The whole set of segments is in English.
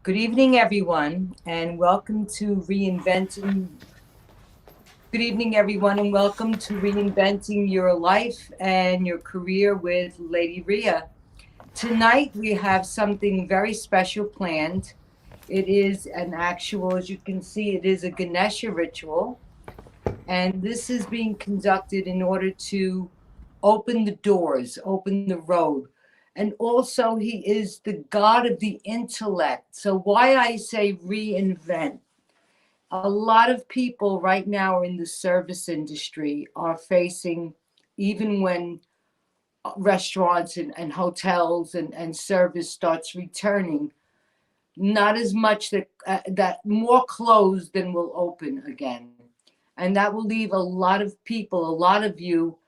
Good evening, everyone, and welcome to Reinventing. Good evening, everyone, and welcome to Reinventing Your Life and Your Career with Lady Rhea. Tonight, we have something very special planned. It is an actual, as you can see, it is a Ganesha ritual, and this is being conducted in order to open the doors, open the road. And also, he is the God of the intellect. So, why I say reinvent, a lot of people right now in the service industry are facing, even when restaurants and hotels and service starts returning, not as much that more closed than will open again. And that will leave a lot of people, a lot of you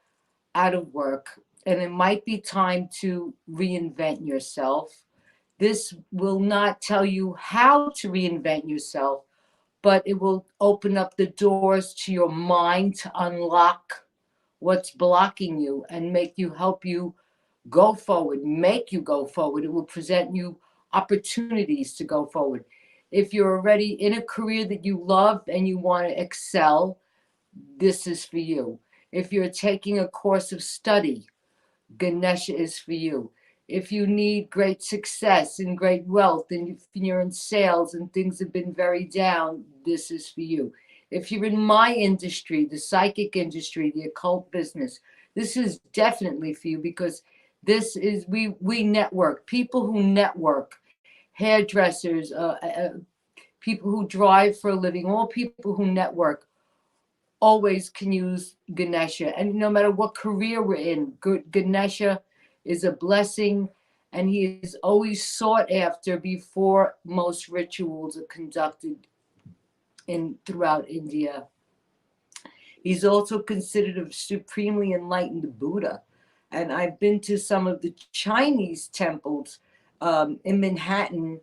out of work, and it might be time to reinvent yourself. This will not tell you how to reinvent yourself, but it will open up the doors to your mind to unlock what's blocking you and help you go forward, make you go forward. It will present you opportunities to go forward. If you're already in a career that you love and you want to excel, this is for you. If you're taking a course of study, Ganesha is for you. If you need great success and great wealth and you're in sales and things have been very down, this is for you. If you're in my industry, the psychic industry, the occult business, this is definitely for you, because this is we network. People who network, hairdressers, people who drive for a living, all people who network always can use Ganesha. And no matter what career we're in, Ganesha is a blessing, and he is always sought after before most rituals are conducted in throughout India. He's also considered a supremely enlightened Buddha. And I've been to some of the Chinese temples in Manhattan,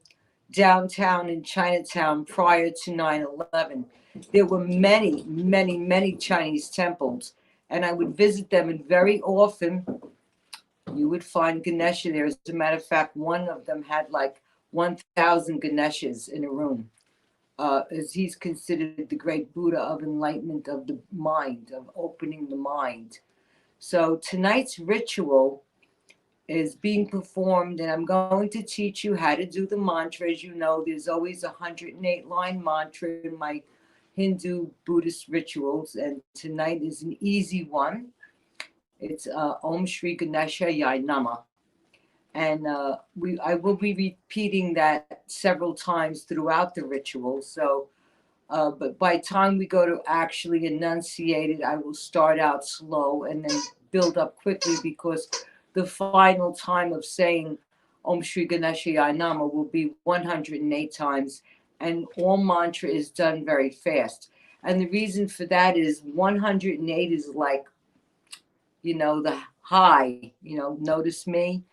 downtown in Chinatown prior to 9/11. There were many, many, many Chinese temples, and I would visit them, and very often you would find Ganesha there. As a matter of fact, one of them had like 1,000 Ganeshas in a room, as he's considered the great Buddha of enlightenment of the mind, of opening the mind. So tonight's ritual is being performed, and I'm going to teach you how to do the mantra. As you know, there's always a 108 line mantra in my Hindu Buddhist rituals, and tonight is an easy one. It's Om Shri Ganesha Yai Nama, and I will be repeating that several times throughout the ritual. So, but by the time we go to actually enunciate it, I will start out slow and then build up quickly, because the final time of saying Om Shri Ganesha Yai Nama will be 108 times, and all mantra is done very fast. And the reason for that is 108 is like, the high, notice me.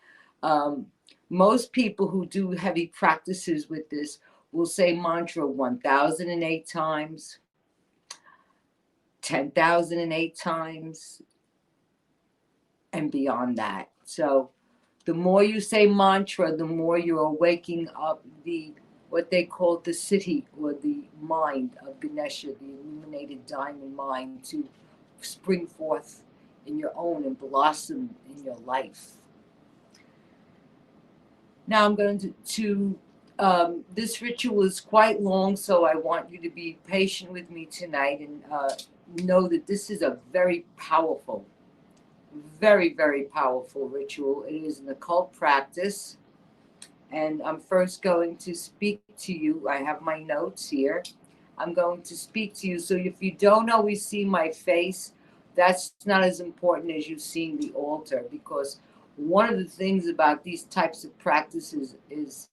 Um, Most people who do heavy practices with this will say mantra 1,008 times, 10,008 times, and beyond that. So the more you say mantra, the more you're waking up the what they call the city, or the mind of Ganesha, the illuminated diamond mind, to spring forth in your own and blossom in your life. Now I'm going to this ritual is quite long, so I want you to be patient with me tonight, and know that this is a very powerful, very, very powerful ritual. It is an occult practice, and I'm first going to speak to you. I have my notes here. I'm going to speak to you. So if you don't always see my face, that's not as important as you seeing the altar, because one of the things about these types of practices is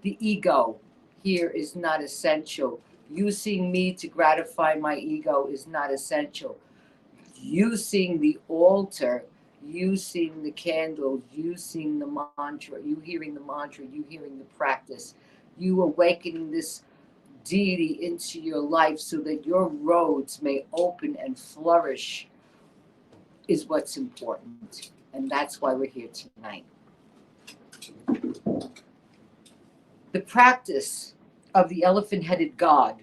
the ego here is not essential. Using me to gratify my ego is not essential. You seeing the altar, you seeing the candles, you seeing the mantra, you hearing the mantra, you hearing the practice, you awakening this deity into your life so that your roads may open and flourish is what's important. And that's why we're here tonight. The practice of the elephant-headed god,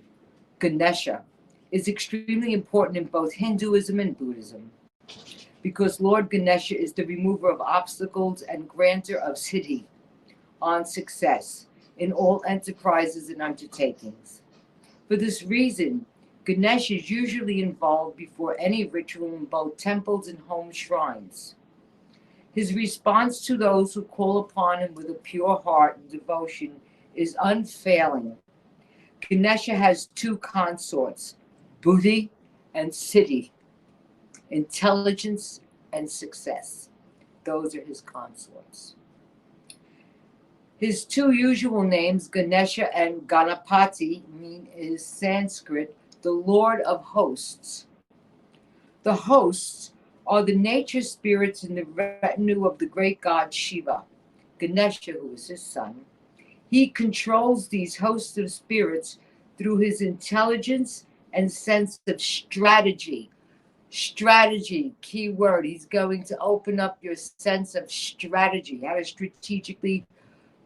Ganesha, is extremely important in both Hinduism and Buddhism, because Lord Ganesha is the remover of obstacles and granter of siddhi, on success, in all enterprises and undertakings. For this reason, Ganesh is usually involved before any ritual in both temples and home shrines. His response to those who call upon him with a pure heart and devotion is unfailing. Ganesha has two consorts, Buddhi and Siddhi, intelligence and success. Those are his consorts. His two usual names, Ganesha and Ganapati, mean is Sanskrit, the Lord of Hosts. The hosts are the nature spirits in the retinue of the great god Shiva, Ganesha, who is his son. He controls these hosts of spirits through his intelligence and sense of strategy. Strategy, key word. He's going to open up your sense of strategy, how to strategically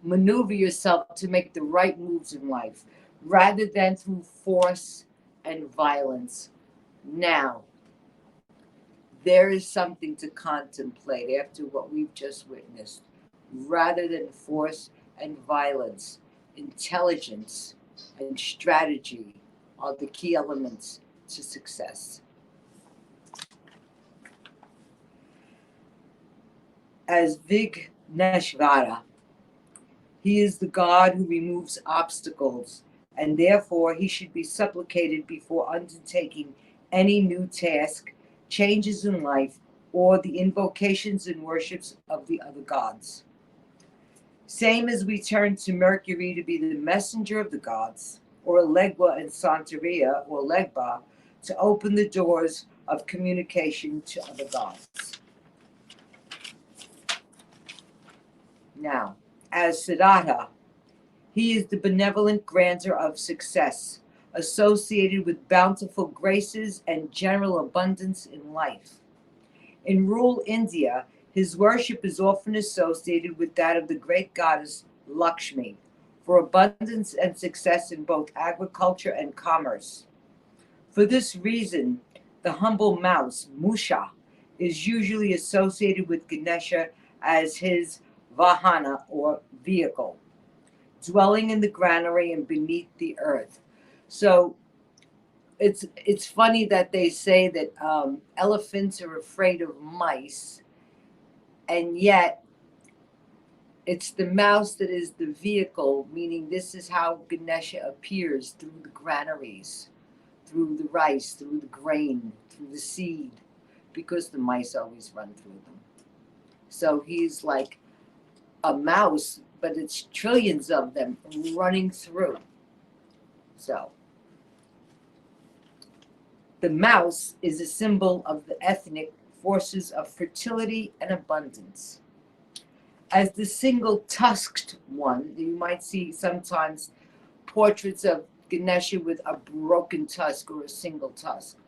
maneuver yourself to make the right moves in life, rather than through force and violence. Now, there is something to contemplate after what we've just witnessed. Rather than force and violence, intelligence and strategy are the key elements to success. As Vigneshvara, he is the God who removes obstacles, and therefore he should be supplicated before undertaking any new task, changes in life, or the invocations and worships of the other gods. Same as we turn to Mercury to be the messenger of the gods, or Legba and Santeria, or Legba, to open the doors of communication to other gods. Now, as Siddhartha, he is the benevolent granter of success, associated with bountiful graces and general abundance in life. In rural India, his worship is often associated with that of the great goddess Lakshmi, for abundance and success in both agriculture and commerce. For this reason, the humble mouse, Musha, is usually associated with Ganesha as his vahana, or vehicle, dwelling in the granary and beneath the earth. So it's funny that they say that elephants are afraid of mice, and yet it's the mouse that is the vehicle, meaning this is how Ganesha appears, through the granaries, through the rice, through the grain, through the seed, because the mice always run through them. So he's like a mouse, but it's trillions of them running through. So the mouse is a symbol of the ethnic forces of fertility and abundance. As the single tusked one, you might see sometimes portraits of Ganesha with a broken tusk or a single tusk.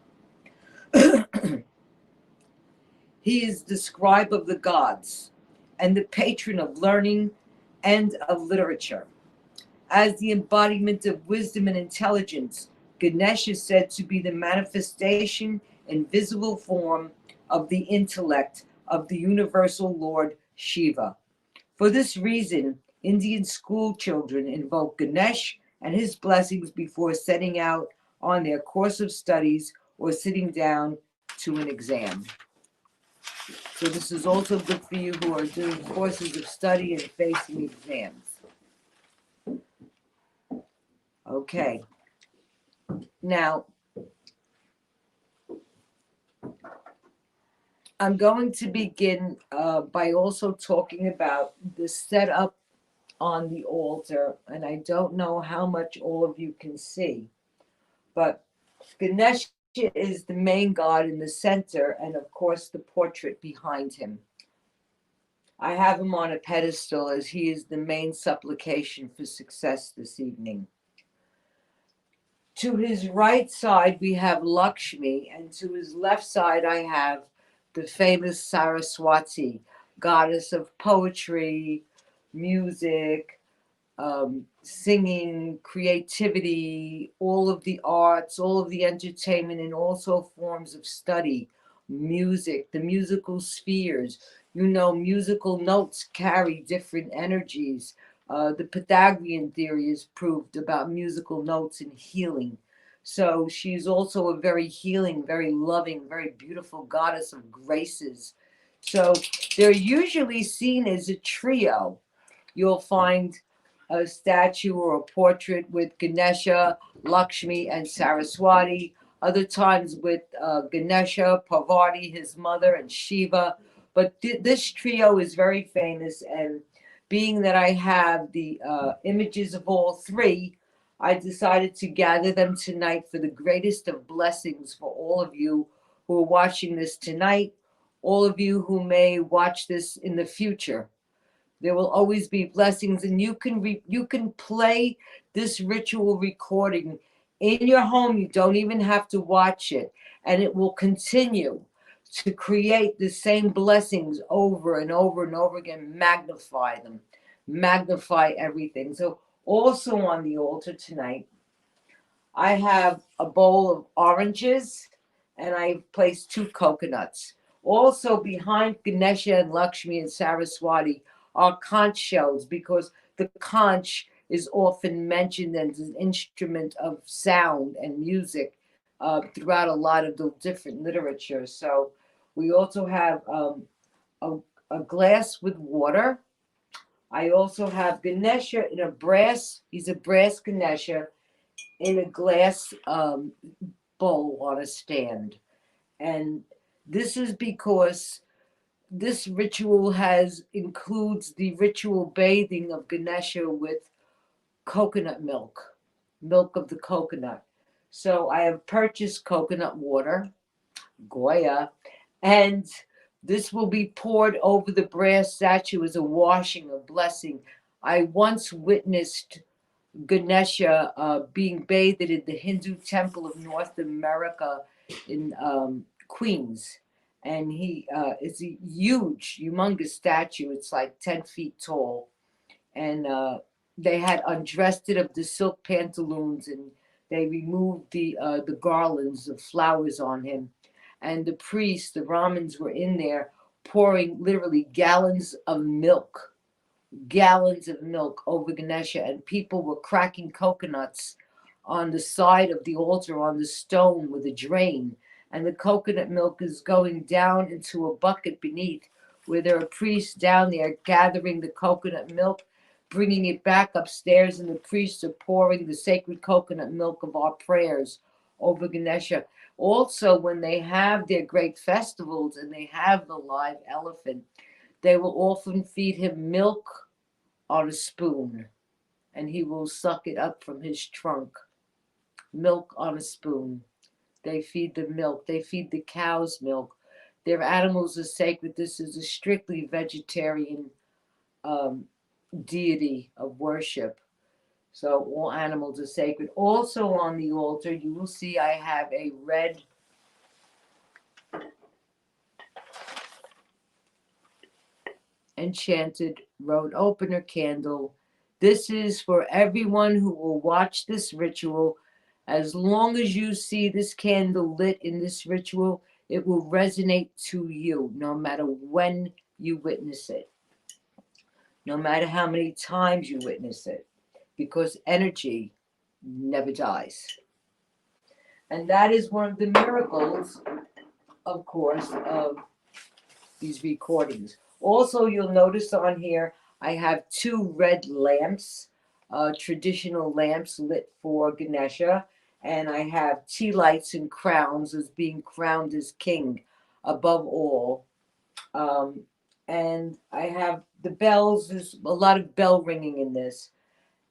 He is the scribe of the gods and the patron of learning and of literature. As the embodiment of wisdom and intelligence, Ganesh is said to be the manifestation in visible form of the intellect of the universal Lord Shiva. For this reason, Indian school children invoke Ganesh and his blessings before setting out on their course of studies or sitting down to an exam. So this is also good for you who are doing courses of study and facing exams. Okay. Now, I'm going to begin by also talking about the setup on the altar, and I don't know how much all of you can see, but Ganesh is the main god in the center, and of course the portrait behind him. I have him on a pedestal as he is the main supplication for success this evening. To his right side, we have Lakshmi, and to his left side, I have the famous Saraswati, goddess of poetry, music, singing, creativity, all of the arts, all of the entertainment, and also forms of study, music, the musical spheres. Musical notes carry different energies. The Pythagorean theory is proved about musical notes and healing. So she's also a very healing, very loving, very beautiful goddess of graces. So they're usually seen as a trio. You'll find a statue or a portrait with Ganesha, Lakshmi, and Saraswati. Other times with Ganesha, Parvati, his mother, and Shiva. But this trio is very famous. And being that I have the images of all three, I decided to gather them tonight for the greatest of blessings for all of you who are watching this tonight, all of you who may watch this in the future. There will always be blessings, and you can play this ritual recording in your home. You don't even have to watch it, and it will continue to create the same blessings over and over and over again. Magnify them, magnify everything. So also on the altar tonight, I have a bowl of oranges, and I've placed 2 coconuts. Also behind Ganesha and Lakshmi and Saraswati are conch shells, because the conch is often mentioned as an instrument of sound and music throughout a lot of the different literature. So we also have a, a glass with water. I also have Ganesha in a brass, he's a brass Ganesha in a glass bowl on a stand. And this is because this ritual includes the ritual bathing of Ganesha with coconut milk, milk of the coconut. So I have purchased coconut water, Goya, and this will be poured over the brass statue as a washing, a blessing. I once witnessed Ganesha being bathed in the Hindu temple of North America in Queens. And he is a huge, humongous statue. It's like 10 feet tall. And they had undressed it of the silk pantaloons, and they removed the garlands of flowers on him. And the priests, the Brahmins, were in there pouring literally gallons of milk over Ganesha, and people were cracking coconuts on the side of the altar on the stone with a drain. And the coconut milk is going down into a bucket beneath, where there are priests down there gathering the coconut milk, bringing it back upstairs, and the priests are pouring the sacred coconut milk of our prayers over Ganesha. Also, when they have their great festivals and they have the live elephant, they will often feed him milk on a spoon, and he will suck it up from his trunk. Milk on a spoon. They feed the milk. They feed the cow's milk. Their animals are sacred. This is a strictly vegetarian deity of worship. So all animals are sacred. Also on the altar, you will see I have a red enchanted road opener candle. This is for everyone who will watch this ritual. As long as you see this candle lit in this ritual, it will resonate to you no matter when you witness it, no matter how many times you witness it, because energy never dies. And that is one of the miracles, of course, of these recordings. Also, you'll notice on here, I have 2 red lamps, traditional lamps lit for Ganesha, and I have tea lights and crowns as being crowned as king above all. And I have the bells, there's a lot of bell ringing in this.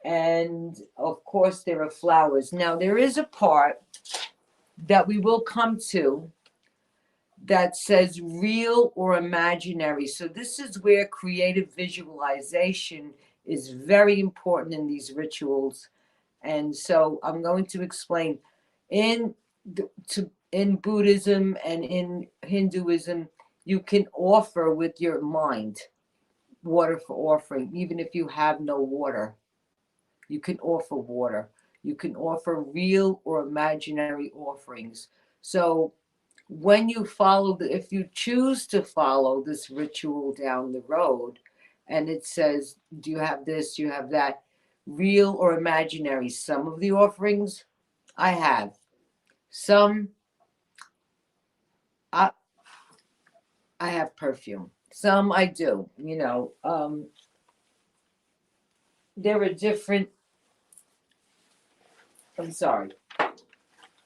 And of course, there are flowers. Now, there is a part that we will come to that says real or imaginary. So this is where creative visualization is very important in these rituals. And so I'm going to explain in Buddhism and in Hinduism, you can offer with your mind water for offering, even if you have no water. You can offer water. You can offer real or imaginary offerings. So when you follow, if you choose to follow this ritual down the road, and it says, do you have this, do you have that, real or imaginary? Some of the offerings I have. Some I, I have perfume. Some I do. There are different, I'm sorry,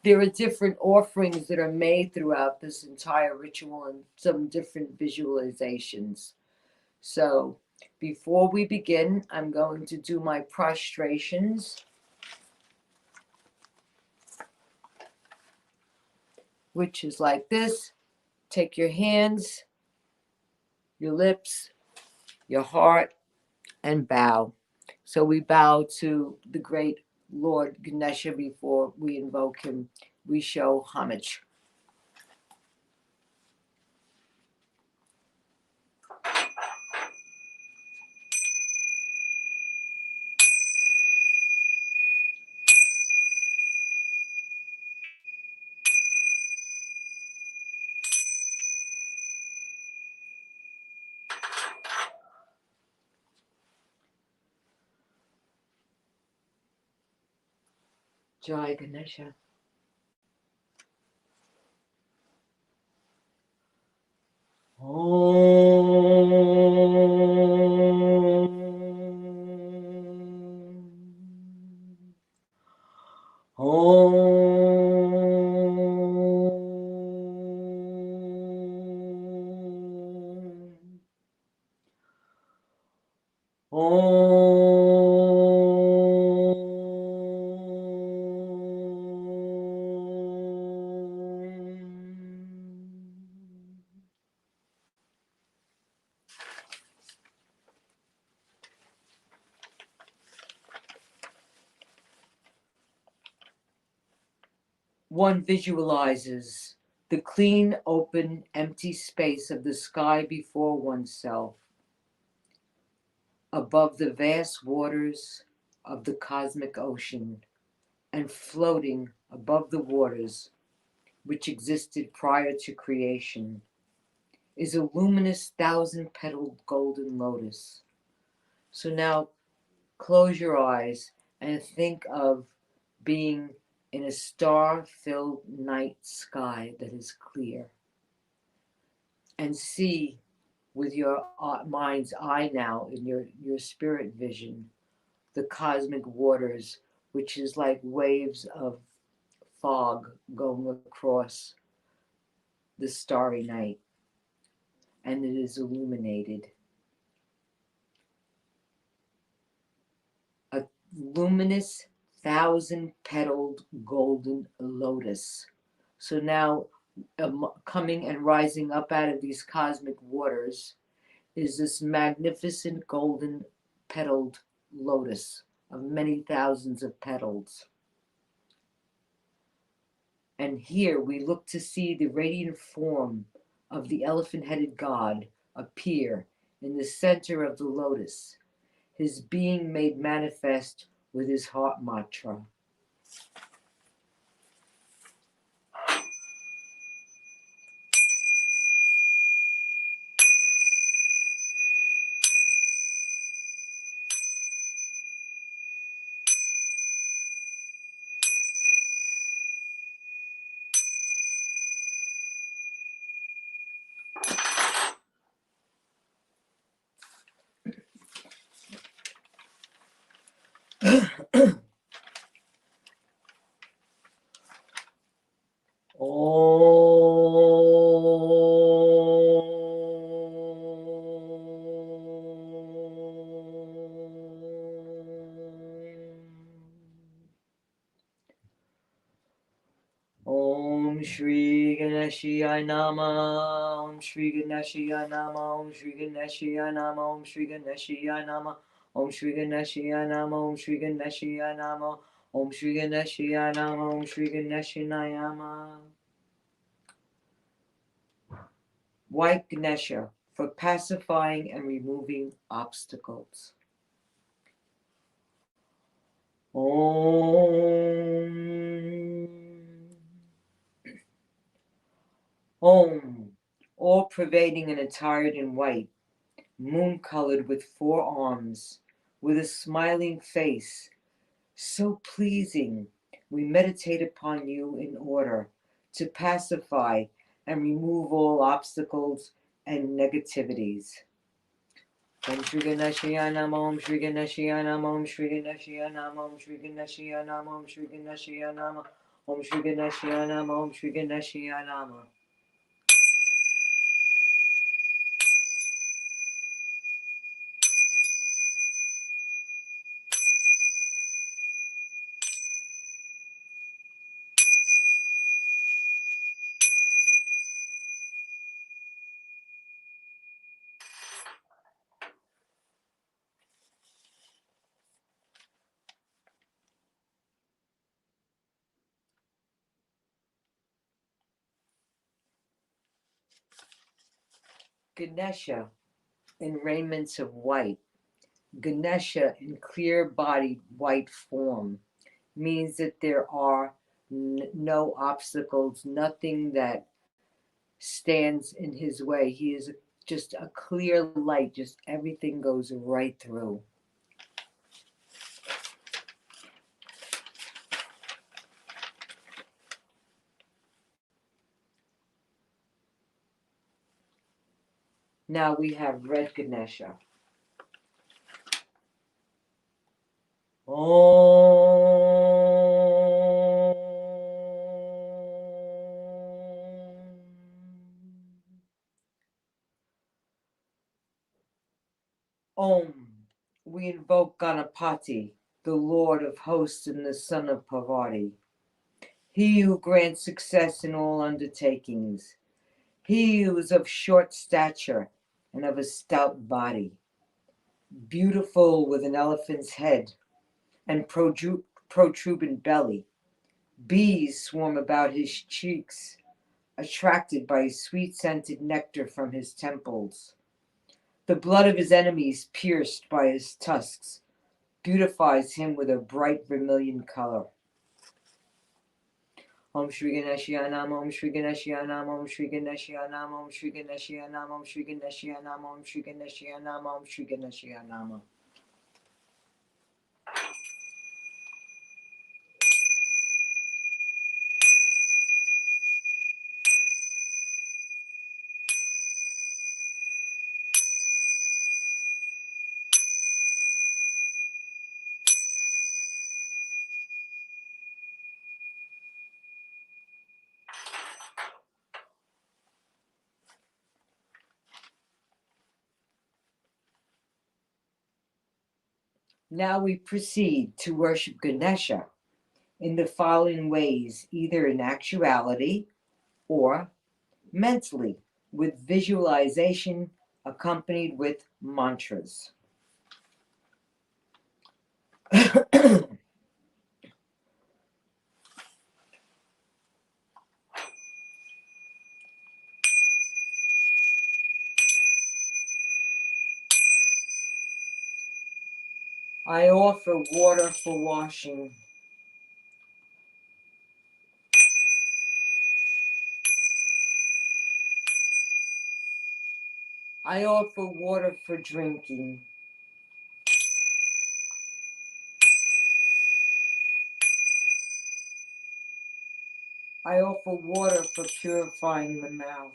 there are different offerings that are made throughout this entire ritual and some different visualizations. So before we begin, I'm going to do my prostrations, which is like this. Take your hands, your lips, your heart, and bow. So we bow to the great Lord Ganesha before we invoke him. We show homage. Jai Ganesha. One visualizes the clean, open, empty space of the sky before oneself, above the vast waters of the cosmic ocean, and floating above the waters which existed prior to creation is a luminous 1,000-petaled golden lotus. So now close your eyes and think of being in a star-filled night sky that is clear, and see with your mind's eye now, in your spirit vision, the cosmic waters, which is like waves of fog going across the starry night, and it is illuminated. A luminous 1,000-petaled golden lotus. So now, coming and rising up out of these cosmic waters is this magnificent golden petaled lotus of many thousands of petals. And here we look to see the radiant form of the elephant-headed god appear in the center of the lotus, his being made manifest with his heart mantra. Om Shri Ganeshaya Nama, Om Shri Ganeshaya Nama, Om Shri Ganeshaya Nama, Om Shri Ganeshaya Nama, Om Shri Ganeshaya Nama, Om Shri Ganeshaya Nama, Om Shri Ganeshaya Nama, Om Shri Ganeshaya Nama. White Ganesha for pacifying and removing obstacles. Om. Om. All pervading and attired in white, moon-colored with 4 arms, with a smiling face, so pleasing, we meditate upon you in order to pacify and remove all obstacles and negativities. Om Shri Ganeshaya Nama, Om Shri Ganeshaya Nama, Om Shri Ganeshaya Nama, Om Shri Ganeshaya Nama, Om Shri Ganeshaya Nama, Om Shri Ganeshaya Nama, Om Shri Ganeshaya Nama. Ganesha in raiments of white, Ganesha in clear-bodied white form, means that there are no obstacles, nothing that stands in his way. He is just a clear light, just everything goes right through. Now we have red Ganesha. Om. We invoke Ganapati, the Lord of hosts and the son of Parvati. He who grants success in all undertakings. He who is of short stature and of a stout body. Beautiful with an elephant's head and protuberant belly. Bees swarm about his cheeks, attracted by sweet-scented nectar from his temples. The blood of his enemies, pierced by his tusks, beautifies him with a bright vermilion color. Om Shri Ganeshaya Nama, Om Shri Ganeshaya Nama, Om Shri Ganeshaya Nama, Om Shri Ganeshaya Nama, Om Shri Ganeshaya Nama, Om Shri Ganeshaya Nama, Om Shri Ganeshaya Nama. Now we proceed to worship Ganesha in the following ways, either in actuality or mentally, with visualization accompanied with mantras. I offer water for washing. I offer water for drinking. I offer water for purifying the mouth.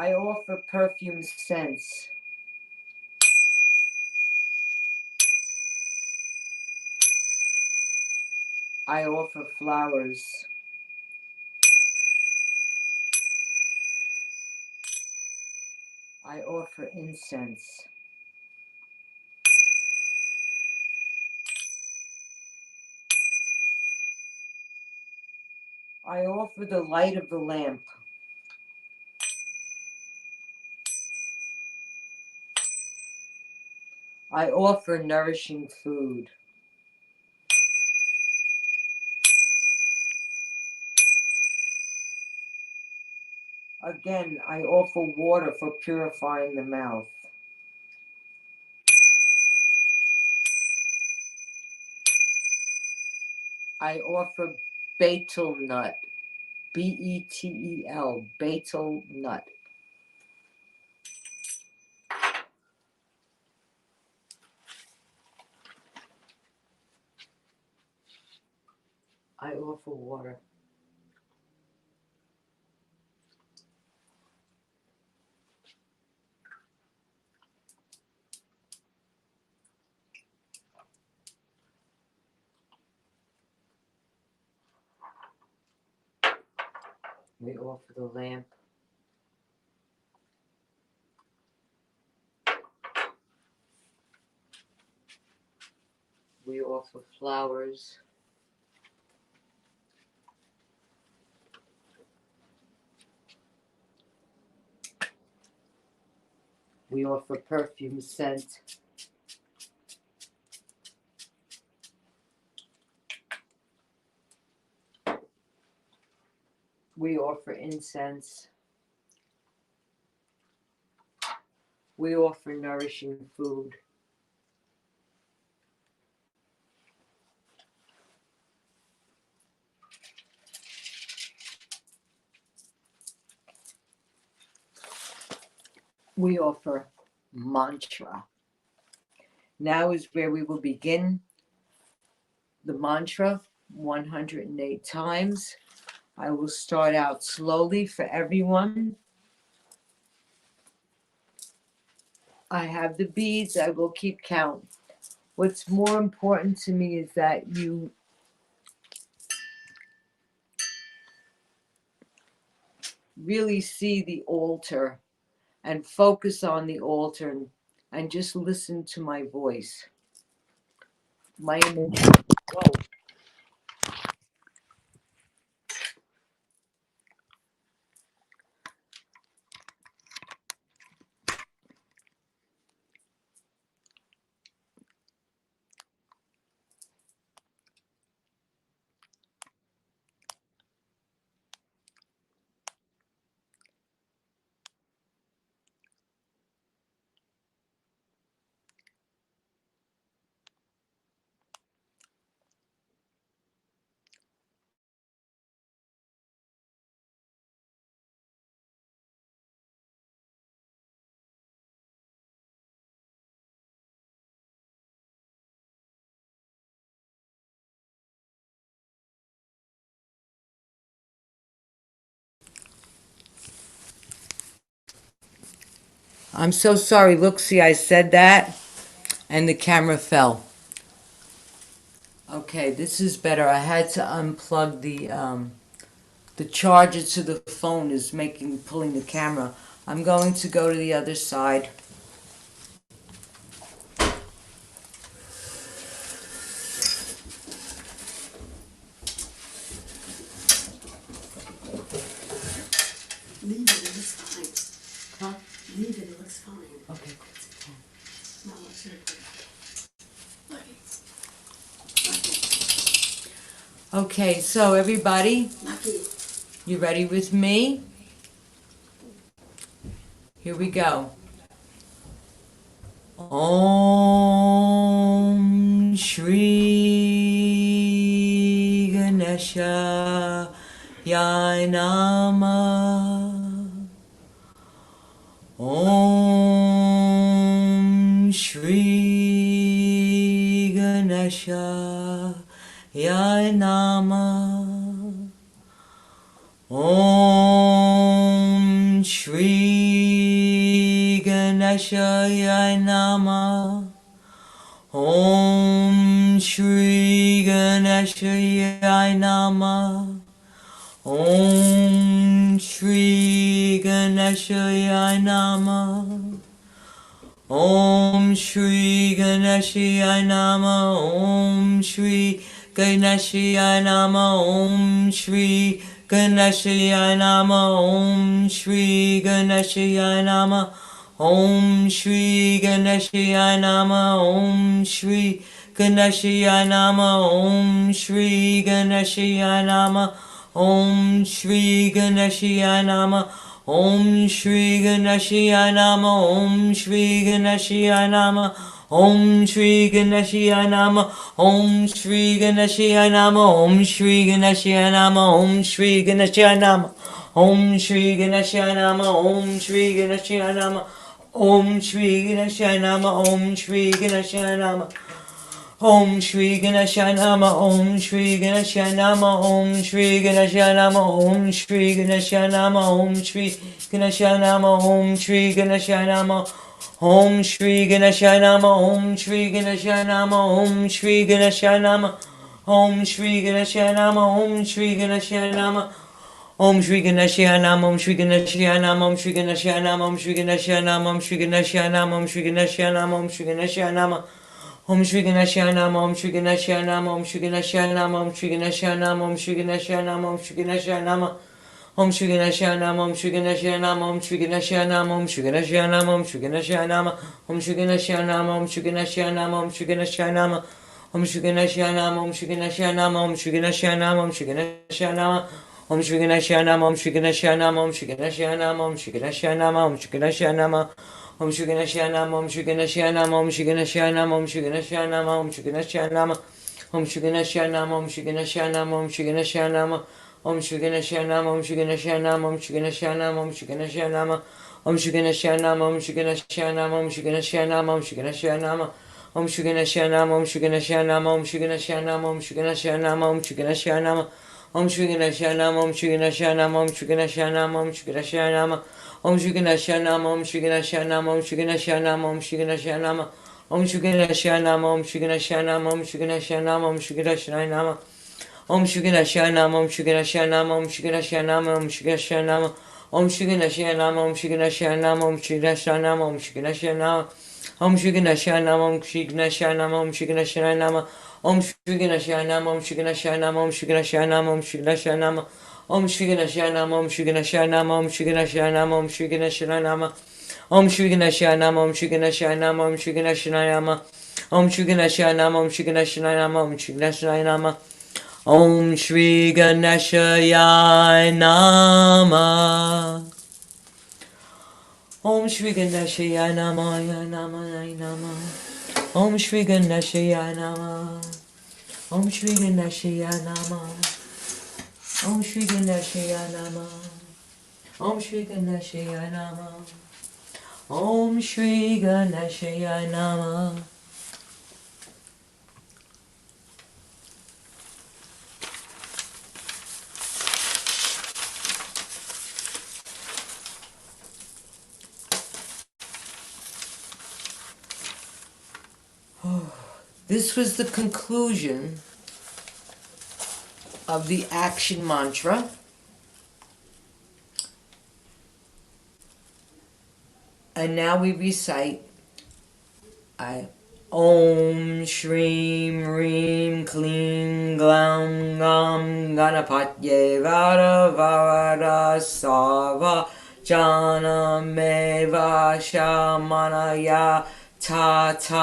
I offer perfume scents. I offer flowers. I offer incense. I offer the light of the lamp. I offer nourishing food. Again, I offer water for purifying the mouth. I offer betel nut, B-E-T-E-L, betel nut. I offer water. We offer the lamp. We offer flowers. We offer perfume scent. We offer incense. We offer nourishing food. We offer mantra. Now is where we will begin the mantra 108 times. I will start out slowly for everyone. I have the beads. I will keep count. What's more important to me is that you really see the altar and focus on the altar and just listen to my voice. My image. Whoa. I'm so sorry. Look, see, I said that and the camera fell. Okay, this is better. I had to unplug the charger to the phone is pulling the camera. I'm going to go to the other side. Leave it, it looks fine. Huh? Leave it, it looks fine. Okay. No, it's very good. Lucky. Okay, so everybody, Lucky. you ready with me? Here we go. Om Shri Ganesha Yai Nama. Om Shri Ganesha Yai Nama. Om Shri Ganesha Yai Nama. Om Shri Ganesha Yai Nama. Om Shri Ganesha Yai Nama. Om Shri Ganesha Yai Nama. Om Shri Ganesha Yai Nama. Om Shri Ganesha Yai Nama. Om Shri Ganesha Yai Nama. Om Shri Ganesha Yai Nama. Om Shri Ganesha Yai Nama. Om Shri Ganesha Yai Nama. Om Shri Ganesha Yai Nama. Om Shri Ganeshaya Nama, Om Shri Ganeshaya Nama, Om Shri Ganeshaya Nama, Om Shri Ganeshaya Nama, Om Shri Ganeshaya Nama, Om Shri Ganeshaya Nama, Om Shri Ganeshaya Nama, Om Shri Ganeshaya Nama, Om Shri Ganeshaya Nama, Om Shri Ganeshaya Nama. Om Shri Ganesha Nama, Om Shri Ganesha Nama, Om Shri Ganesha Nama, Om Shri Ganesha Nama, Om Shri Ganesha Nama, Om Shri Ganesha Nama, Om Shri Ganesha Nama, Om Shri Ganesha Nama, Om Shri Ganesha Nama, Om Shri Ganesha Nama, Om Shri Ganesha Nama. Om Shri Ganesha Nam, Om Shri Ganesha Nam, Om Shri Ganesha Nam, Om Shri Ganesha Nam, Om Shri Ganesha Nam, Om Shri Ganesha Nam, Om Shri Ganesha Nam. Om Shri Ganesha Nam, Om Shri Ganesha Nam, Om Shri Ganesha Nam, Om Shri Ganesha Nam, Om Shri Ganesha Nam, Om Shri Ganesha Nam. Om Shri Ganesha Nam, Om Shri Ganesha Nam, Om Shri Ganesha Nam, Om Shri Ganesha Nam, Om Shri Ganesha Nam, Om Shri Ganesha Nam, Om Shri Ganesha Nam, Om Shri Ganesha Nam. Om Shri Ganesha Nam, Om Shri Ganesha Nam, Om Shri Ganesha Nam, Om Shri Ganesha Nam. Om Shri Ganesha Nam, Om Shri Ganesha Nam, Om Shri Ganesha Nam, Om Shri Ganesha Nam, Om Shri Ganesha Nam. Om Shri Ganesha Nam, Om Shri Ganesha Nam, Om Shri Ganesha Nam, Om Shri Ganesha Nam, Om Shri Ganesha Nam. Om Shri Ganesha Nam, Om Shri Ganesha Nam, Om Shri Ganesha Nam. Om Shri Ganesha Nam, Om Shri Ganesha Nam, Om Shri Ganesha Nam, Om Shri Ganesha Nam. Om Shri Ganesha Nam, Om Shri Ganesha Nam, Om Shri Ganesha Nam, Om Shri Ganesha Nam. Om Shri Ganesha Nam, Om Shri Ganesha Nam, Om Shri Ganesha Nam, Om Shri Ganesha Nam, Om Shri Ganesha Nam. Om Shri Ganesha Nam, Om Shri Ganesha Nam, Om Shri Ganesha Nam, Om Shri Ganesha Nam. Om Shri Ganesha Nam, Om Shri Ganesha Nam, Om Shri Ganesha Nam, Om Shri Ganesha Nam. Om Shri Ganesha Nam, Om Shri Ganesha Nam, Om Shri Ganesha Nam, Om Shri Ganesha Nam. Om Shri Ganesha Nam, Om Shri Ganesha Nam, Om Shri Ganesha Nam, Om Shri Ganesha Nam. Om Shri Ganesha Nam, Om Shri Ganesha Nam, Om Shri Ganesha Nam, Om Shri Ganesha Nam. Om Shri Ganesha Nam, Om Shri Ganesha Nam, Om Shri Ganesha Nam. Om Shri Ganesha Nam, Om Shri Ganesha Nam, Om Shri Ganesha Nam, Om Shri Ganesha Nam. Om Shri Ganesha Nam, Om Shri Ganesha Nam, Om Shri Ganesha Nam, Om Shri Ganesha Nam. Om Shri Ganesha Nam, Om Shri Ganesha Nam, Om Shri Ganesha Nam. Om Shri Ganesha Nam, Om Shri Ganesha Nam, Om Shri Ganesha Nam. Om Shri Ganeshaya Nama. Om Shri Ganeshaya Nama, Ya Nama, Ya Nama. Om Shri Ganeshaya Nama. Om Shri Ganeshaya Nama. Om Shri Ganeshaya Nama. Om Shri Ganeshaya Nama. Om Shri Ganeshaya Nama. This was the conclusion of the action mantra. And now we recite Om Shrim Reem Kling Glam Gam Ganapatye Vara Vara Sava Jana Meva Shamanaya Tata.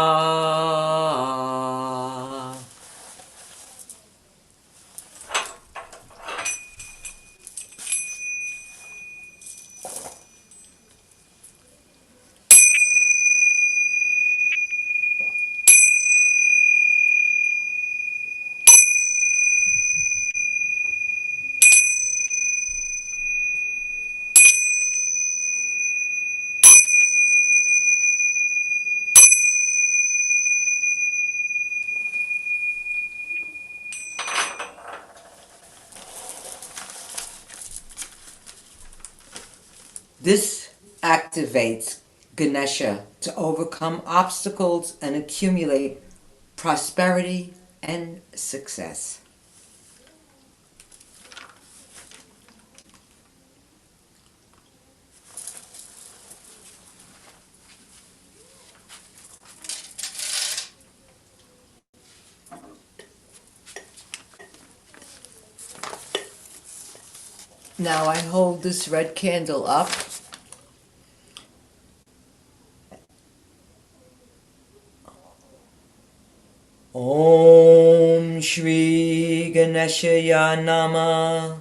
This activates Ganesha to overcome obstacles and accumulate prosperity and success. Now I hold this red candle up. Om Shri Ganeshaya Nama.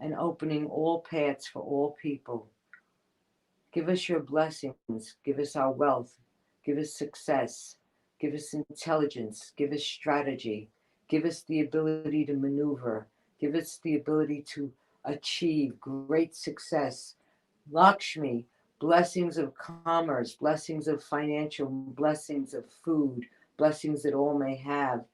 and opening all paths for all people. Give us your blessings. Give us our wealth. Give us success. Give us intelligence. Give us strategy. Give us the ability to maneuver. Give us the ability to achieve great success. Lakshmi, blessings of commerce, blessings of financial, blessings of food, blessings that all may have.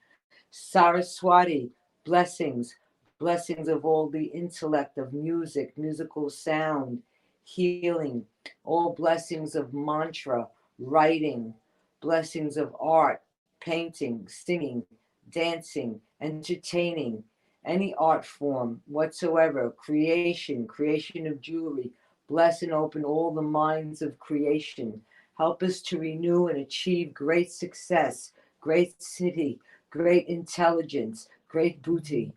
Saraswati, blessings, blessings of all the intellect of music, musical sound, healing, all blessings of mantra, writing, blessings of art, painting, singing, dancing, entertaining, any art form whatsoever, creation of jewelry. Bless and open all the minds of creation. Help us to renew and achieve great success, great city, great intelligence, great booty.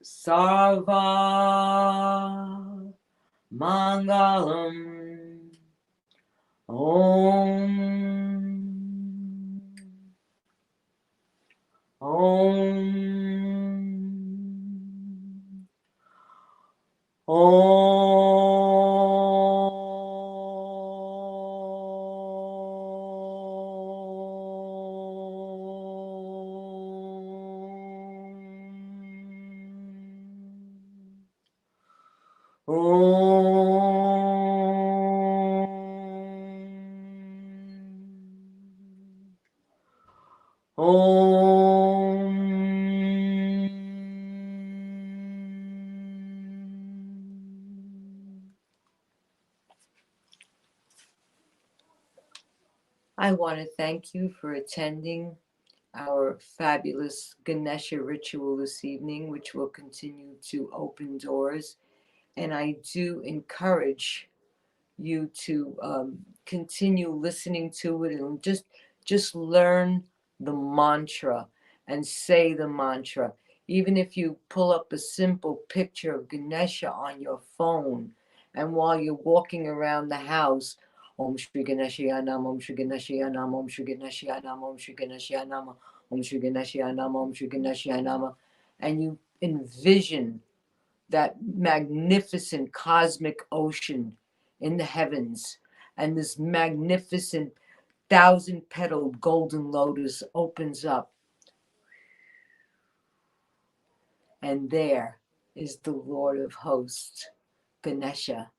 Sarva Mangalam Om I want to thank you for attending our fabulous Ganesha ritual this evening, which will continue to open doors. And I do encourage you to continue listening to it and just learn the mantra and say the mantra. Even if you pull up a simple picture of Ganesha on your phone, and while you're walking around the house, Om Shri Ganeshaya Nam, Om Shri Ganeshaya Nam, Om Shri Ganeshaya Nam, Om Shri Ganeshaya Nam, Om Shri Ganeshaya Nam, Om Shri Ganeshaya Nam, and you envision that magnificent cosmic ocean in the heavens, and this magnificent 1,000-petaled golden lotus opens up, and there is the Lord of Hosts, Ganesha.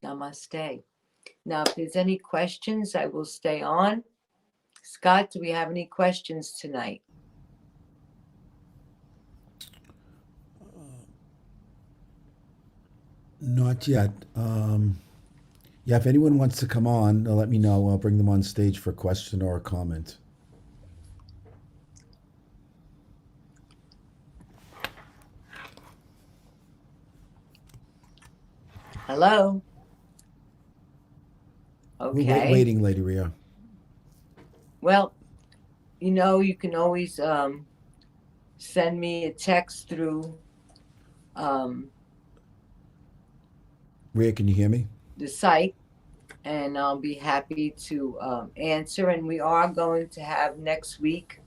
Namaste. Now, if there's any questions, I will stay on. Scott, do we have any questions tonight? Not yet. Yeah, if anyone wants to come on, let me know. I'll bring them on stage for a question or a comment. Hello? Okay. We're waiting, Lady Rhea. Well, you can always send me a text through Rhea, can you hear me? the site, and I'll be happy to answer. And we are going to have next week,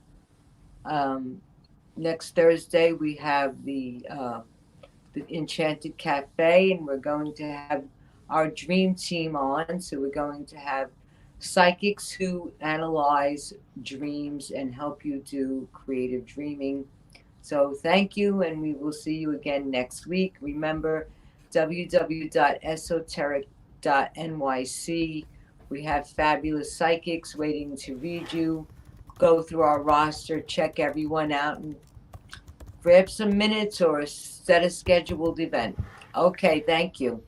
next Thursday, we have the Enchanted Cafe, and we're going to have our dream team on. So we're going to have psychics who analyze dreams and help you do creative dreaming. So thank you, and we will see you again next week. Remember, www.esoteric.nyc. We have fabulous psychics waiting to read you. Go through our roster, check everyone out, and grab some minutes or set a scheduled event. Okay, thank you.